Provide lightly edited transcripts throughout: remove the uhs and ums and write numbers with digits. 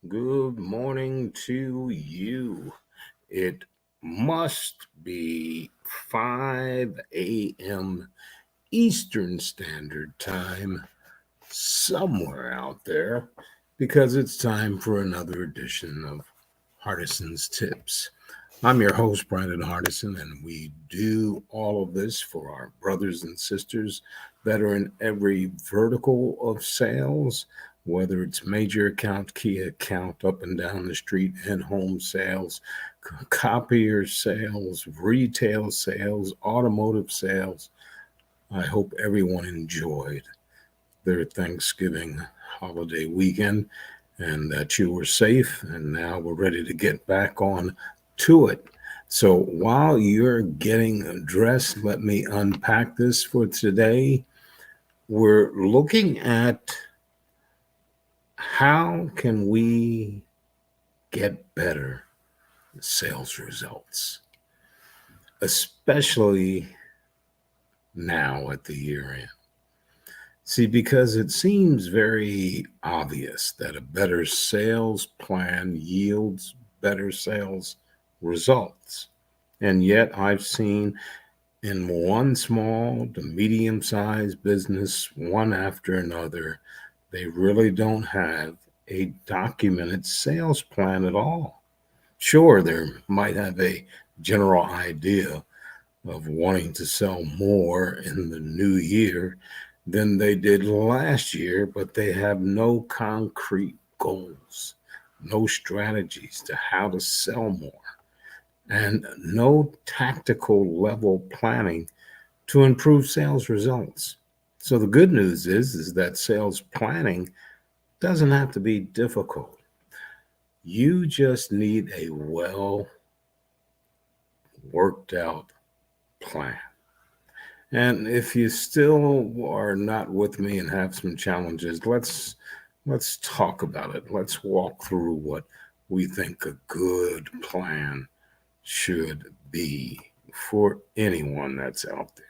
Good morning to you. It must be 5 a.m. Eastern Standard Time somewhere out there because it's time for another edition of Hardison's Tips. I'm your host, Brandon Hardison, and we do all of this for our brothers and sisters that are in every vertical of sales, whether it's major account, key account, up and down the street, and home sales, copier sales, retail sales, automotive sales. I hope everyone enjoyed their Thanksgiving holiday weekend and that you were safe. And now we're ready to get back on to it. So while you're getting dressed, let me unpack this for today. We're looking at how can we get better sales results, especially now at the year end. See, because it seems very obvious that a better sales plan yields better sales results. And yet, I've seen in one small to medium sized business, one after another, they really don't have a documented sales plan at all. Sure, they might have a general idea of wanting to sell more in the new year than they did last year, but they have no concrete goals, no strategies to how to sell more, and no tactical level planning to improve sales results. So the good news is that sales planning doesn't have to be difficult. You just need a well worked out plan. And if you still are not with me and have some challenges, let's talk about it. Let's walk through what we think a good plan should be for anyone that's out there.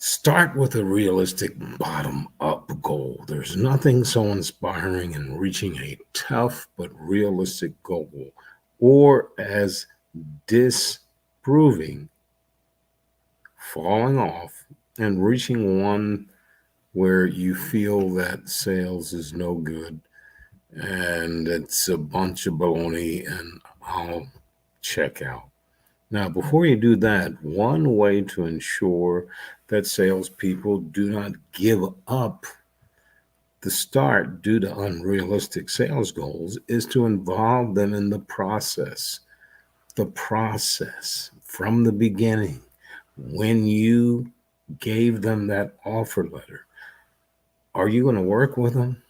Start with a realistic bottom up goal. There's nothing so inspiring in reaching a tough but realistic goal or as disproving falling off and reaching one where you feel that sales is no good and it's a bunch of baloney and I'll check out. Now, before you do that, one way to ensure that salespeople do not give up the start due to unrealistic sales goals is to involve them in the process. The process from the beginning when you gave them that offer letter. Are you going to work with them?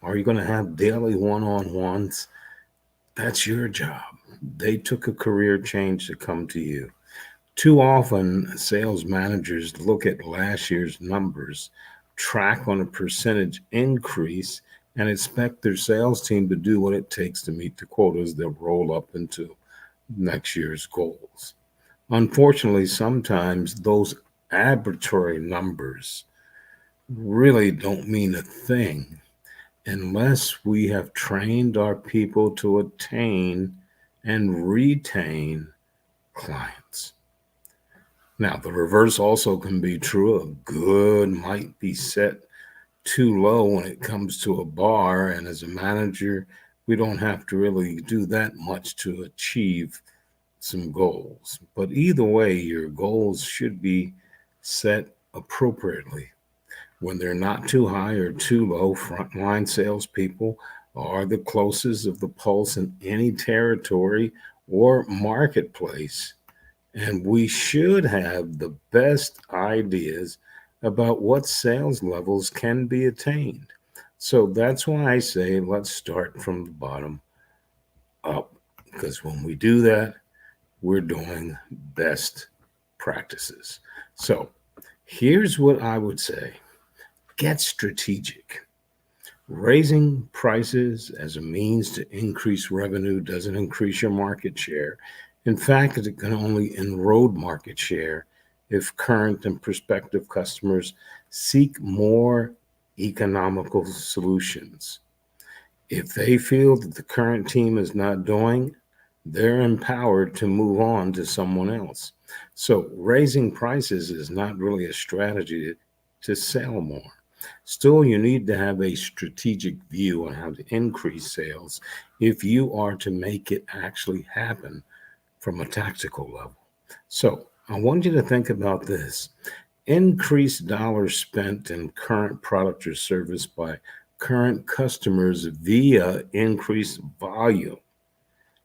Are you going to have daily one on ones? That's your job. They took a career change to come to you. Too often, sales managers look at last year's numbers, track on a percentage increase, and expect their sales team to do what it takes to meet the quotas that roll up into next year's goals. Unfortunately, sometimes those arbitrary numbers really don't mean a thing unless we have trained our people to attain and retain clients. Now, the reverse also can be true. A good might be set too low when it comes to a bar, and as a manager, we don't have to really do that much to achieve some goals. But either way, your goals should be set appropriately. When they're not too high or too low, frontline salespeople are the closest of the pulse in any territory or marketplace. And we should have the best ideas about what sales levels can be attained. So that's why I say let's start from the bottom up. Because when we do that, we're doing best practices. So here's what I would say: get strategic. Raising prices as a means to increase revenue doesn't increase your market share. In fact, it can only erode market share if current and prospective customers seek more economical solutions. If they feel that the current team is not doing, they're empowered to move on to someone else. So raising prices is not really a strategy to sell more. Still, you need to have a strategic view on how to increase sales if you are to make it actually happen from a tactical level. So, I want you to think about this: increase dollars spent in current product or service by current customers via increased volume.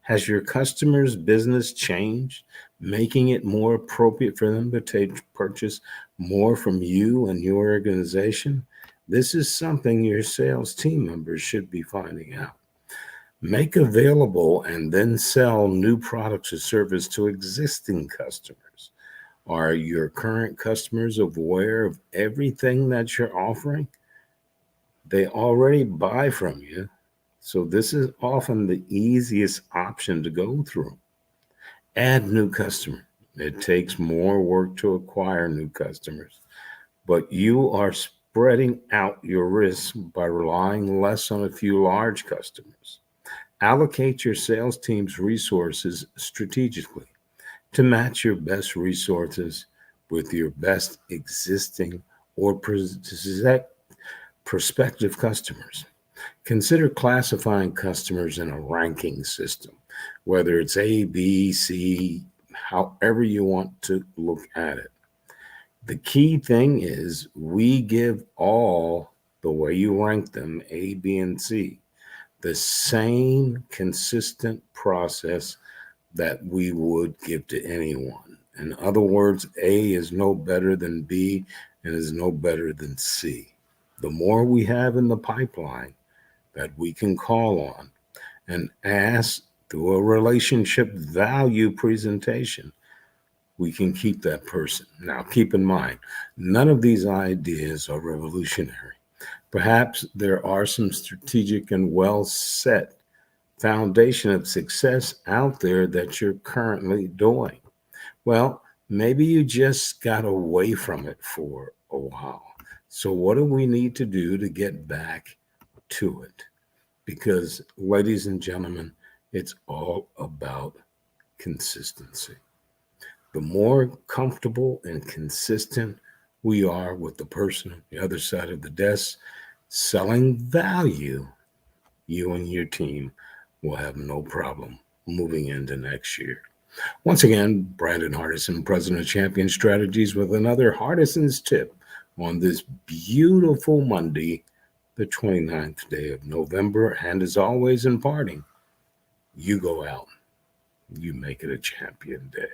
Has your customer's business changed, making it more appropriate for them to purchase more from you and your organization? This is something your sales team members should be finding out. Make available and then sell new products or service to existing customers. Are your current customers aware of everything that you're offering? They already buy from you, so this is often the easiest option to go through. Add new customer. It takes more work to acquire new customers, but you are spreading out your risk by relying less on a few large customers. Allocate your sales team's resources strategically to match your best resources with your best existing or prospective customers. Consider classifying customers in a ranking system, whether it's A, B, C, however you want to look at it. The key thing is we give all, the way you rank them, A, B, and C, the same consistent process that we would give to anyone. In other words, A is no better than B and is no better than C. The more we have in the pipeline that we can call on and ask through a relationship value presentation, we can keep that person. Now, keep in mind, none of these ideas are revolutionary. Perhaps there are some strategic and well set foundation of success out there that you're currently doing. Well, maybe you just got away from it for a while. So, what do we need to do to get back to it? Because, ladies and gentlemen, it's all about consistency. The more comfortable and consistent we are with the person on the other side of the desk selling value, you and your team will have no problem moving into next year. Once again, Brandon Hardison, President of Champion Strategies, with another Hardison's tip on this beautiful Monday, the 29th day of November. And as always, in parting, you go out, you make it a champion day.